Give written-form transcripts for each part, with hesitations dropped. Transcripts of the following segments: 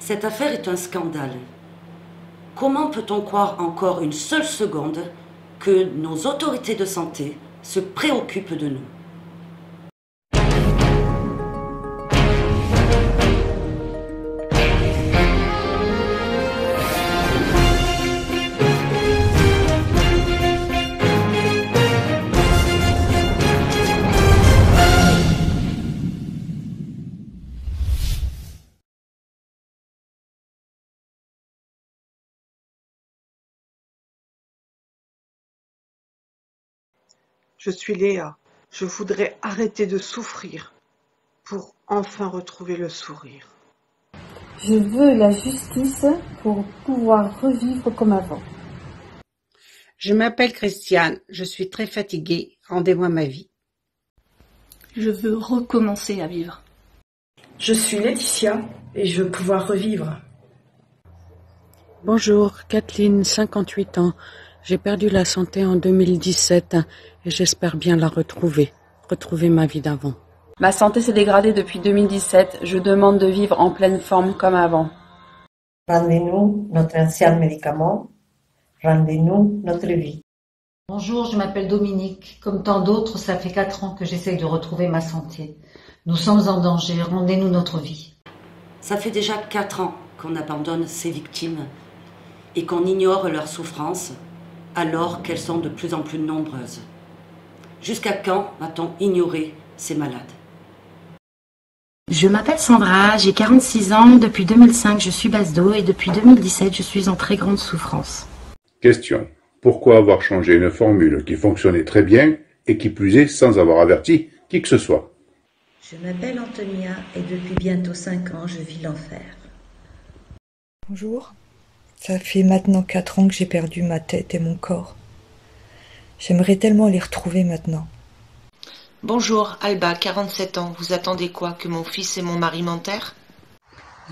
Cette affaire est un scandale. Comment peut-on croire encore une seule seconde que nos autorités de santé se préoccupent de nous? Je suis Léa. Je voudrais arrêter de souffrir pour enfin retrouver le sourire. Je veux la justice pour pouvoir revivre comme avant. Je m'appelle Christiane, je suis très fatiguée, rendez-moi ma vie. Je veux recommencer à vivre. Je suis Laetitia et je veux pouvoir revivre. Bonjour, Kathleen, 58 ans. J'ai perdu la santé en 2017 et j'espère bien la retrouver ma vie d'avant. Ma santé s'est dégradée depuis 2017. Je demande de vivre en pleine forme comme avant. Rendez-nous notre ancien médicament. Rendez-nous notre vie. Bonjour, je m'appelle Dominique. Comme tant d'autres, ça fait 4 ans que j'essaye de retrouver ma santé. Nous sommes en danger. Rendez-nous notre vie. Ça fait déjà 4 ans qu'on abandonne ces victimes et qu'on ignore leurs souffrances alors qu'elles sont de plus en plus nombreuses. Jusqu'à quand va-t-on ignorer ces malades? Je m'appelle Sandra, j'ai 46 ans, depuis 2005 je suis basse d'eau et depuis 2017 je suis en très grande souffrance. Question. Pourquoi avoir changé une formule qui fonctionnait très bien et qui plus est sans avoir averti qui que ce soit? Je m'appelle Antonia et depuis bientôt 5 ans je vis l'enfer. Bonjour. Ça fait maintenant 4 ans que j'ai perdu ma tête et mon corps. J'aimerais tellement les retrouver maintenant. Bonjour, Alba, 47 ans. Vous attendez quoi? Que mon fils et mon mari m'enterrent?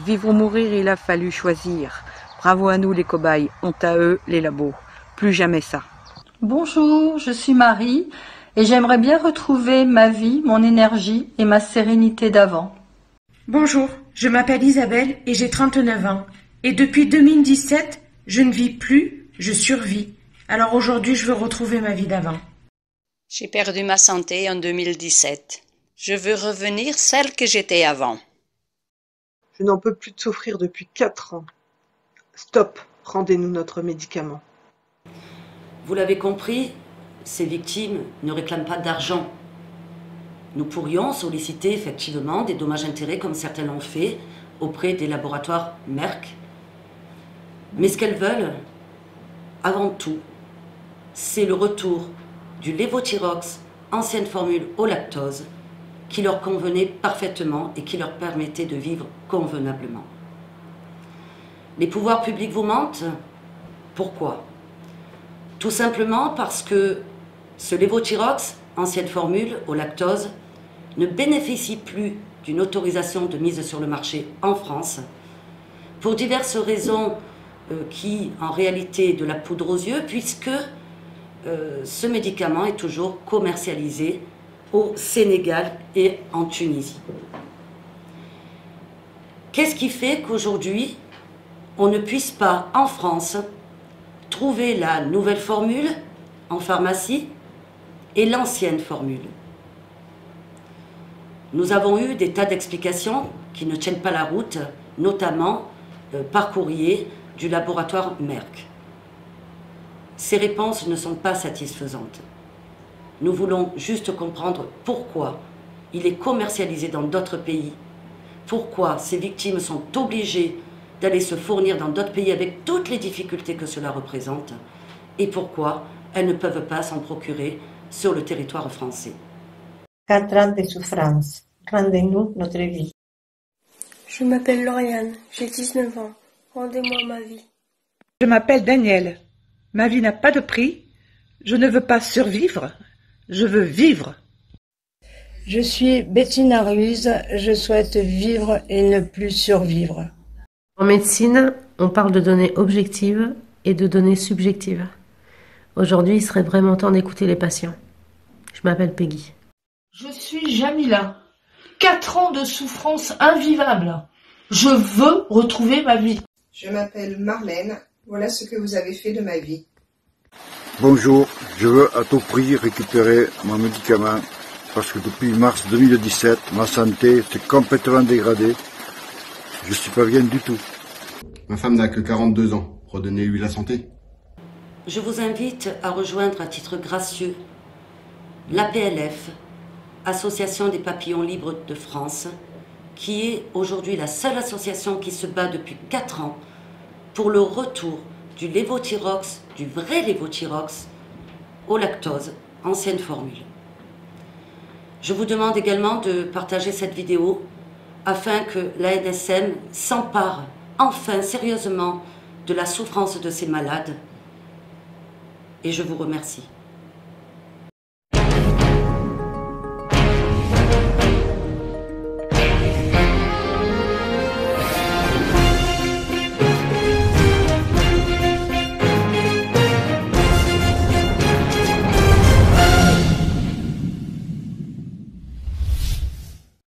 Vivre ou mourir, il a fallu choisir. Bravo à nous les cobayes, honte à eux les labos. Plus jamais ça. Bonjour, je suis Marie et j'aimerais bien retrouver ma vie, mon énergie et ma sérénité d'avant. Bonjour, je m'appelle Isabelle et j'ai 39 ans. Et depuis 2017, je ne vis plus, je survis. Alors aujourd'hui, je veux retrouver ma vie d'avant. J'ai perdu ma santé en 2017. Je veux revenir celle que j'étais avant. Je n'en peux plus de souffrir depuis 4 ans. Stop, rendez-nous notre médicament. Vous l'avez compris, ces victimes ne réclament pas d'argent. Nous pourrions solliciter effectivement des dommages-intérêts comme certains l'ont fait auprès des laboratoires Merck. Mais ce qu'elles veulent, avant tout, c'est le retour du lévothyrox, ancienne formule au lactose, qui leur convenait parfaitement et qui leur permettait de vivre convenablement. Les pouvoirs publics vous mentent? Pourquoi? Tout simplement parce que ce lévothyrox, ancienne formule au lactose, ne bénéficie plus d'une autorisation de mise sur le marché en France pour diverses raisons qui, en réalité, est de la poudre aux yeux, puisque ce médicament est toujours commercialisé au Sénégal et en Tunisie. Qu'est-ce qui fait qu'aujourd'hui, on ne puisse pas, en France, trouver la nouvelle formule en pharmacie et l'ancienne formule? Nous avons eu des tas d'explications qui ne tiennent pas la route, notamment par courrier du laboratoire Merck. Ces réponses ne sont pas satisfaisantes. Nous voulons juste comprendre pourquoi il est commercialisé dans d'autres pays, pourquoi ces victimes sont obligées d'aller se fournir dans d'autres pays avec toutes les difficultés que cela représente, et pourquoi elles ne peuvent pas s'en procurer sur le territoire français. 4 ans de souffrance. Rendez-nous notre vie. Je m'appelle Lauriane, j'ai 19 ans. Rendez-moi ma vie. Je m'appelle Daniel. Ma vie n'a pas de prix. Je ne veux pas survivre. Je veux vivre. Je suis Bettina Ruiz. Je souhaite vivre et ne plus survivre. En médecine, on parle de données objectives et de données subjectives. Aujourd'hui, il serait vraiment temps d'écouter les patients. Je m'appelle Peggy. Je suis Jamila. 4 ans de souffrance invivable. Je veux retrouver ma vie. Je m'appelle Marlène. Voilà ce que vous avez fait de ma vie. Bonjour, je veux à tout prix récupérer mon médicament parce que depuis mars 2017, ma santé s'est complètement dégradée. Je suis pas bien du tout. Ma femme n'a que 42 ans. Redonnez-lui la santé. Je vous invite à rejoindre à titre gracieux l'APLF, Association des papillons libres de France, qui est aujourd'hui la seule association qui se bat depuis 4 ans pour le retour du lévothyrox, du vrai lévothyrox, au lactose, ancienne formule. Je vous demande également de partager cette vidéo afin que l'ANSM s'empare enfin sérieusement de la souffrance de ces malades. Et je vous remercie.